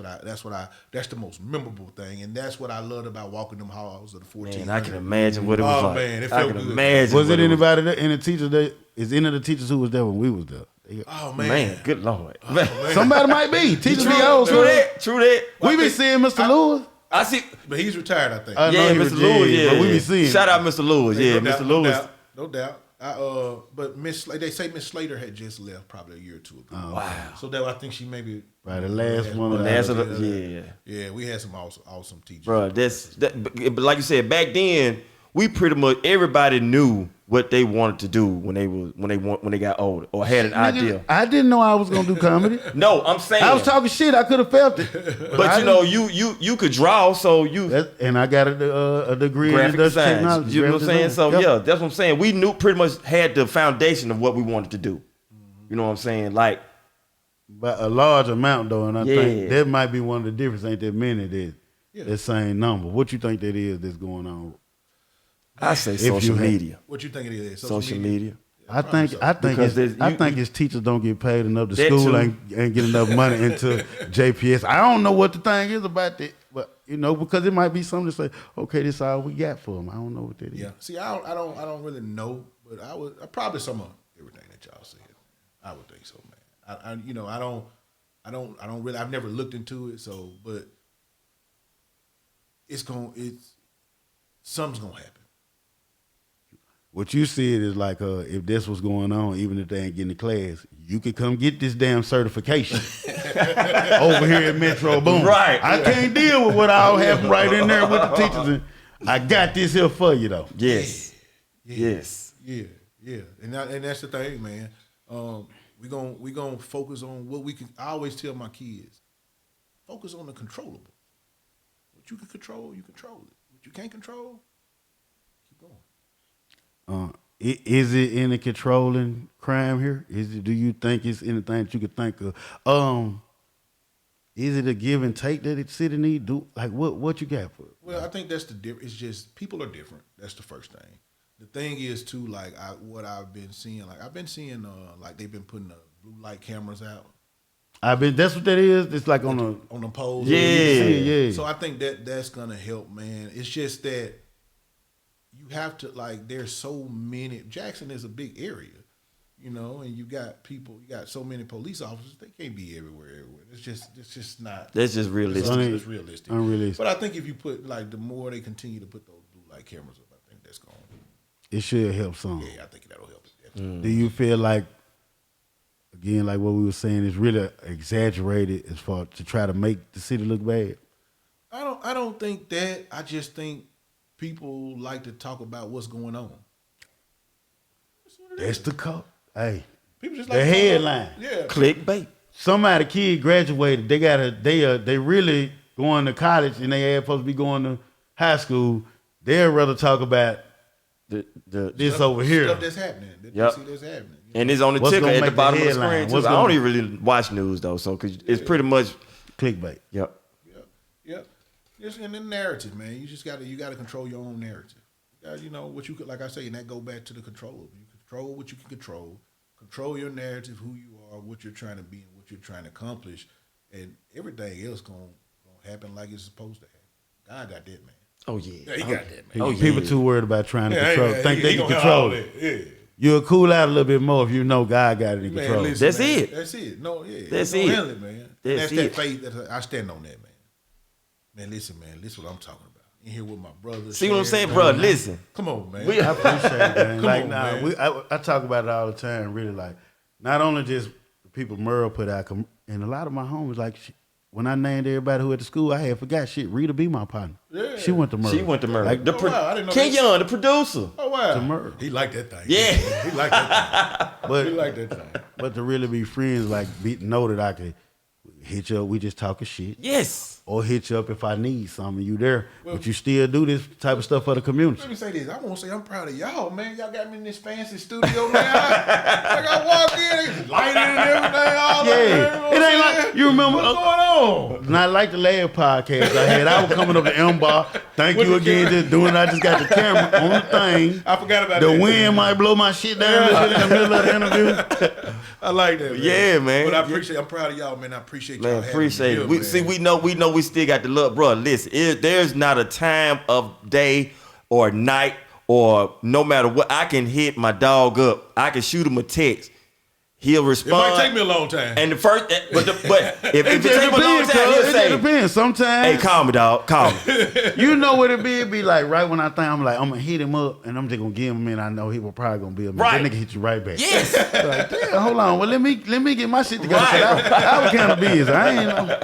the most memorable thing, and that's what I loved about walking them halls of the 14. Man, I can imagine what it was like. Man, it felt I can good. imagine. Was what it was. anybody there? Any teachers that is any of the teachers who was there when we was there? Oh man, Man, good Lord. Somebody might be. Teachers be old. True that. True that. We be seeing Mr. Lewis. I see. but he's retired, I think. I know Yeah, he Mr. was Lewis. dead, Yeah, but we be seeing. Shout out Mr. Lewis. Yeah, No Mr. doubt, Lewis. No doubt. But they say Miss Slater had just left probably a year or two ago. Wow. So that I think she maybe Right, the last one. Yeah. we had some awesome teachers. Bro, but like you said, back then we pretty much everybody knew what they wanted to do when they got older or had an idea. I didn't know I was gonna do comedy. No, I'm saying I was talking shit. I could have felt it, but you know, you could draw, so and I got a degree in graphic industrial design. technology. You know what I'm saying? graphic So design. yeah, that's what I'm saying. We knew pretty much had the foundation of what we wanted to do. You know what I'm saying? Like, But a large amount though, and I Yeah. think that might be one of the differences. Ain't that many that same number? What you think that is that's going on? I say If social you had- media. What you think it is? Social media. I think his teachers don't get paid enough. The That school too. ain't get enough money into JPS. I don't know what the thing is about that, but because it might be something to say, okay, this is all we got for him. I don't know what that is. Yeah. See, I don't really know, but I probably some of everything that y'all said. I would think so, man. I don't really. I've never looked into it, so but something's gonna happen. What you said is like, if this was going on, even if they ain't getting the class, you could come get this damn certification over here at Metro Boom. Right. I can't deal with what all happened right in there with the teachers. And I got this here for you, though. Yes. Yeah. Yes. Yeah. And that's the thing, man. We gonna focus on what we can. I always tell my kids, focus on the controllable. What you can control, you control it. What you can't control, keep going. Is it any controlling crime here? Do you think it's anything that you could think of? Is it a give and take that the city need? Like what you got for it? Well, I think that's the difference. It's just people are different. That's the first thing. The thing is too, like what I've been seeing. Like I've been seeing, like they've been putting the blue light cameras out. That's what that is. It's like on the poles. Yeah. So I think that's gonna help, man. It's just that you have to, like, there's so many. Jackson is a big area, and you got so many police officers. They can't be everywhere. It's just not. That's just realistic. It's realistic. Unrealistic. But I think if you put, like, the more they continue to put those blue light cameras up, I think that's going. It should help some. Yeah, I think that'll help it. Definitely. Do you feel like, again, like what we were saying, is really exaggerated as far to try to make the city look bad? I don't think that. I just think people like to talk about what's going on. That's the cup. Hey, people just the like headline. Yeah, Clickbait. Somebody kid graduated. They really going to college and they ain't supposed to be going to high school. They'd rather talk about this over here. Stuff that's happening. That Yep. you see that's happening. And it's on the What's ticker gonna at the make the bottom of the headline? screen too. I don't even really watch news though, so cause it's pretty much Clickbait. Yep. Yep. Just in the narrative, man. You just gotta control your own narrative. What you could, like I say, and that go back to the control. You control what you can control. Control your narrative, who you are, what you're trying to be, and what you're trying to accomplish, and everything else gonna happen like it's supposed to happen. God got that, man. Oh yeah. He got that, man. People too worried about trying to control. Think they can gonna control have all it. that. Yeah. You'll cool out a little bit more if you know God got it in Man, control. listen, That's man. it. That's it. No, yeah. That's Don't it. handle it, man. That's That it. faith that I stand on that, man. Man, listen, man. Listen what I'm talking about. In here with my brothers. See what I'm saying, bro? Listen. Come on, man. I appreciate it, man. Come Like, on, nah, man. I talk about it all the time, really. Like, not only just the people Merle put out, and a lot of my homies, like, when I named everybody who at the school, I had forgot shit. Rita be my partner. Yeah. She went to Merle. Like wow, I didn't know Kenyon, the producer. Oh, wow. To Merle. He liked that thing. Yeah. He liked that thing. But He liked that thing. But to really be friends, like, know that I could hit you up, we just talking shit. Yes. Or hit you up if I need something, you there. But you still do this type of stuff for the community. Let me say this. I want to say I'm proud of y'all, man. Y'all got me in this fancy studio, man. I walk in, it's lighting and everything. All Yeah. It ain't like, you remember. What's going on? Not like the last podcast I had. I was coming up to M-Bar. Thank you again, just doing it. I just got the camera on the thing. I forgot about the that. The wind might blow my shit down in the middle of the interview. I like that, man. Yeah, man. But I'm proud of y'all, man. I appreciate y'all. Man, appreciate it. Me We here, man. we know we still got the love, bro. Listen, there's not a time of day or night or no matter what. I can hit my dog up. I can shoot him a text. He'll respond. It might take me a long time. And the first, but if it takes him a long time, he'll It say, depends. Sometimes. "Hey, calm me, dog. Calm me." You know what it be? It be like right when I think I'm going to hit him up and I'm just going to give him a minute. I know he will probably going to be a minute. Right. That nigga hit you right back. Yes. Like, damn, hold on. Well, let me get my shit together. I was kind of busy. I ain't know.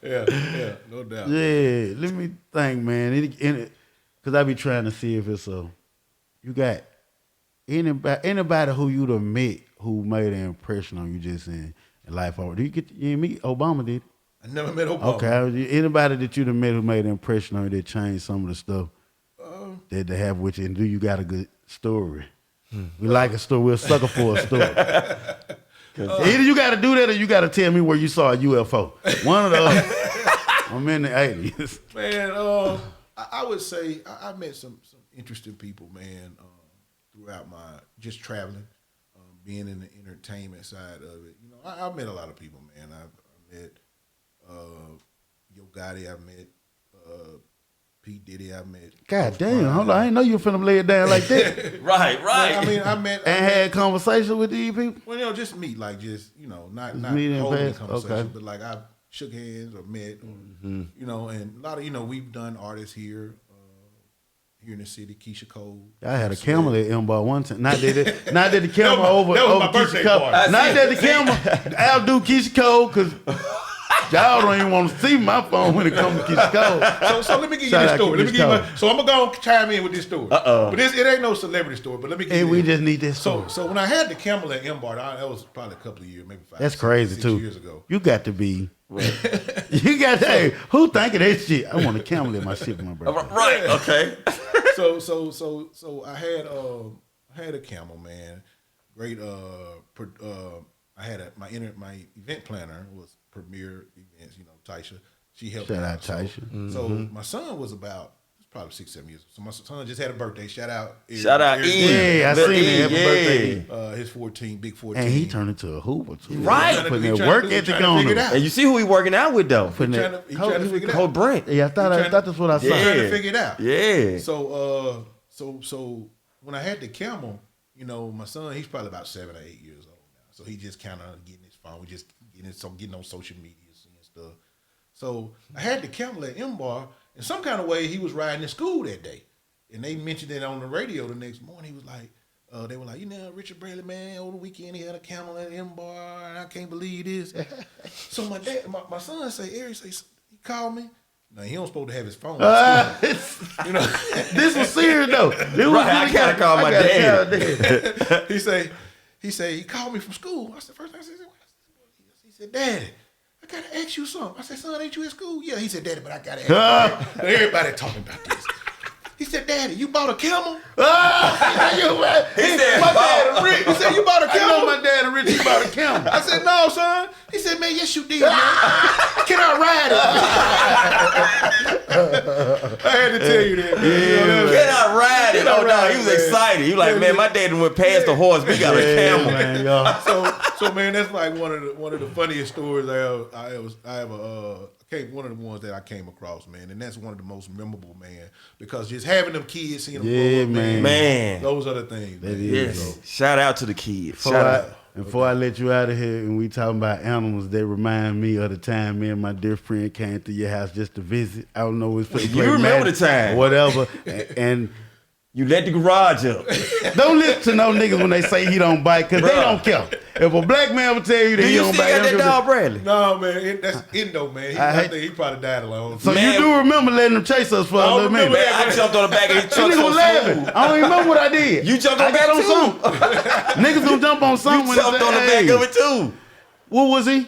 Yeah, no doubt. Yeah, let me think, man. Because I be trying to see if it's you got anybody who you'd have met who made an impression on you just in life. You didn't meet Obama, did? I never met Obama. Okay, anybody that you'd have met who made an impression on you that changed some of the stuff that they have with you, and do you got a good story? We like a story. We're a sucker for a story. Either you got to do that or you got to tell me where you saw a UFO. One of the other. I'm in the 80s. Man, I would say I met some interesting people, man, throughout my just traveling. being in the entertainment side of it, you know, I've met a lot of people, man. I met Yo Gotti, I met P. Diddy, I met. God damn, hold on, I didn't know you were finna lay it down like that. Right. I mean, I met had conversation with these people. Well, you know, just meet, like, just, you know, not meet holding and conversation, okay. but like I shook hands or met, you know, and a lot of, you know, we've done artists here in the city. Keisha Cole. I had a camel at M-Bar one time. Not that the camel over that was my Keisha birthday Cole. party. Not that the camel outdo Keisha Cole, because y'all don't even want to see my phone when it comes to Keisha Cole. So let me give you this story. So I'm gonna go chime in with this story. But it ain't no celebrity story. But let me give you. We just need this story. So when I had the camel at M-Bar, that was probably a couple of years, maybe 5. That's crazy 6 too. years ago. You got to be. You got to. Hey, who thinking that shit? I want a camel in my shit for my birthday. Right. Okay. So I had a camel, man. Great. I had my event planner was Premier Events. You know, Taisha. She helped. Shout me out Taisha. So my son was probably 6-7 years. So my son just had a birthday. Shout out. Shout out E. Yeah, I seen it. Happy birthday. His 14, big 14. And he turned into a hooper too. Right. Putting that work ethic on him. And you see who he working out with though? He trying to figure it out. Cold Brent. Yeah, I thought that's what I saw. Trying to figure it out. Yeah. So when I had the camel, you know, my son, he's probably about 7 or 8 years old now. So he just kind of getting his phone, just getting on social media and stuff. So I had the camel at M-Bar. In some kind of way, he was riding to school that day. And they mentioned it on the radio the next morning. He was like, they were like, you know, Richard Bradley, man, over the weekend he had a camel at M-Bar, and I can't believe this. So my son say, Eric, he called me. Now, he don't supposed to have his phone. You know, this was serious though. I gotta call my dad. He called me from school. I said, first thing I said, he said, Daddy, I gotta ask you something. I said, son, ain't you at school? Yeah. He said, Daddy, but I gotta ask you. Everybody talking about this. He said, Daddy, you bought a camel? He said, my dad rich. He said, you bought a camel? I know my dad rich, he bought a camel. I said, no, son. He said, man, yes, you did, man. Can I ride it? I had to tell you that. Man. Can I ride it? Oh no, he was excited. He was like, man, my dad went past the horse. We got a camel. Man, y'all. So man, that's like one of the funniest stories one of the ones that I came across, man, and that's one of the most memorable, man, because just having them kids, seeing them grow up, man, those are the things. That man. is. Yes. Shout out to the kids. Before I let you out of here and we talking about animals, they remind me of the time me and my dear friend came to your house just to visit. I don't know if You remember the time. or whatever. And You let the garage up. don't listen to no niggas when they say he don't bite, because they don't care. If a black man would tell you that Do he you don't still bite, got that dog, Bradley? No, man, that's Indo, man. I think he probably died alone. So Man. you do remember letting them chase us for a little minute. Man, I jumped on the back of his That truck nigga so was laughing. smooth. I don't even remember what I did. You jumped on I the back got on too. something. Niggas gonna jump on something. You jumped on the back of it too. What was he?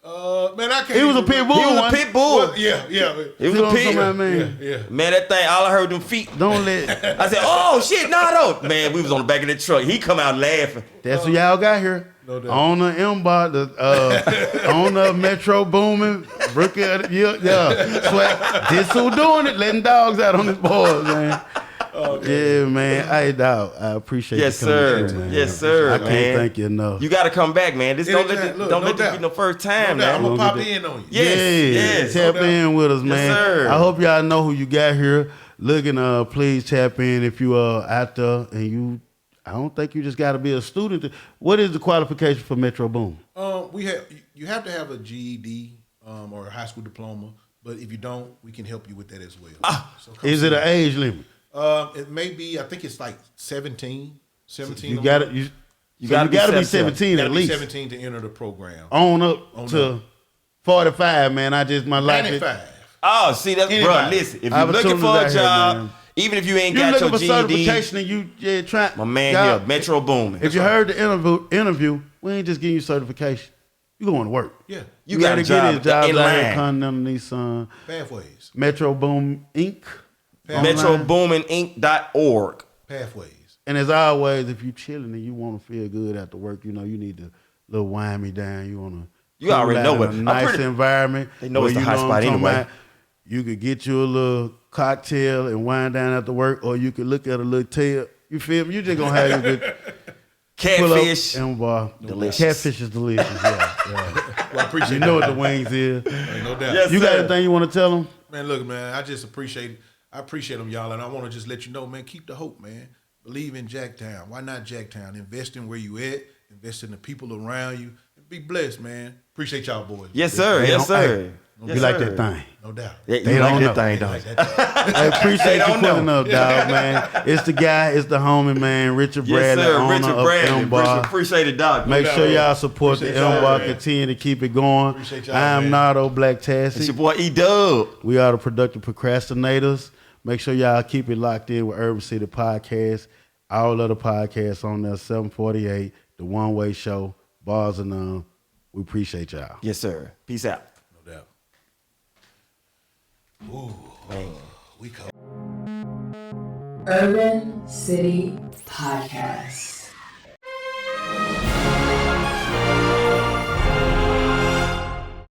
Man, I can't. He was a pit bull. He was a one. pit bull. Well, yeah. It was You know a what I'm pit. talking about, man? Yeah. Man, that thing, all I heard them feet. Don't let. I said, oh shit, Nardo. Man, we was on the back of the truck. He come out laughing. That's what y'all got here. No doubt. On the M-Bar, on the Metro booming, Brooklyn, yeah. Swag. This who doing it, letting dogs out on his boys, man. Yeah, man. Hey, dog, I appreciate you coming through, man. Yes, sir, I can't man. thank you enough. You got to come back, man. This don't Anytime. Look, let no this doubt. be no first time, No doubt. I'm man. gonna pop in on you. Yes. Tap No in with us, man. sir. I hope y'all know who you got here. Looking, please tap in if you are out there and you. I don't think you just got to be a student. What is the qualification for Metro Boom? You have to have a GED or a high school diploma, but if you don't, we can help you with that as well. So come Is it an age limit? It may be. I think it's like 17. You got to. You got to be 17 You gotta at be least. 17 to enter the program. On up to 45, man. I just my life. 95. Oh, see, that's bro. Anybody. Listen, if you're looking for a Opportunities out job, here, man. even if you ain't You got looking your for GED, certification and you trying. my man y'all, here, Metro Booming. If you heard the interview, we ain't just giving you certification. You going to work. Yeah. You got a gotta job get his jobs in out here, line. Continental Nissan, Pathways. Metro Boom Inc. MetroBoomingInc.org. Pathways. And as always, if you chilling and you want to feel good after work, you know you need to little wind me down. You want to. You already know what. A nice environment. They know where it's the you hot know spot what I'm talking anyway. about. You could get you a little cocktail and wind down after work, or you could look at a little tail. You feel me? You just gonna have your good. Catfish. Pull up M-Bar. Delicious. Catfish is delicious. Yeah. Well, I appreciate You know that. what the wings is. Ain't no doubt. Yes, You got sir. anything you want to tell them? Man, look, man, I appreciate them, y'all, and I want to just let you know, man, keep the hope, man. Believe in Jacktown. Why not Jacktown? Invest in where you at. Invest in the people around you. And be blessed, man. Appreciate y'all boys. Yes, sir. Yes, sir. You like that thing. No doubt. Yeah, They you like don't that know. thing, Like don't that. I appreciate you don't pulling know. up, dog, man. It's the guy, it's the homie, man. Richard Yes, Bradley, sir. owner Richard of Bradley. M-Bar. Richard, appreciate it, Doc. Make sure y'all support the Appreciate y'all, M-Bar. man. Continue to keep it going. Appreciate y'all, I am man. Nardo It's Blacktastic. your boy E Dubb. We are the productive procrastinators. Make sure y'all keep it locked in with Urbancity Podcast. All other podcasts on there, 748, The One Way Show, Bars and None. We appreciate y'all. Yes, sir. Peace out. No doubt. Ooh, we come. Urban City Podcast.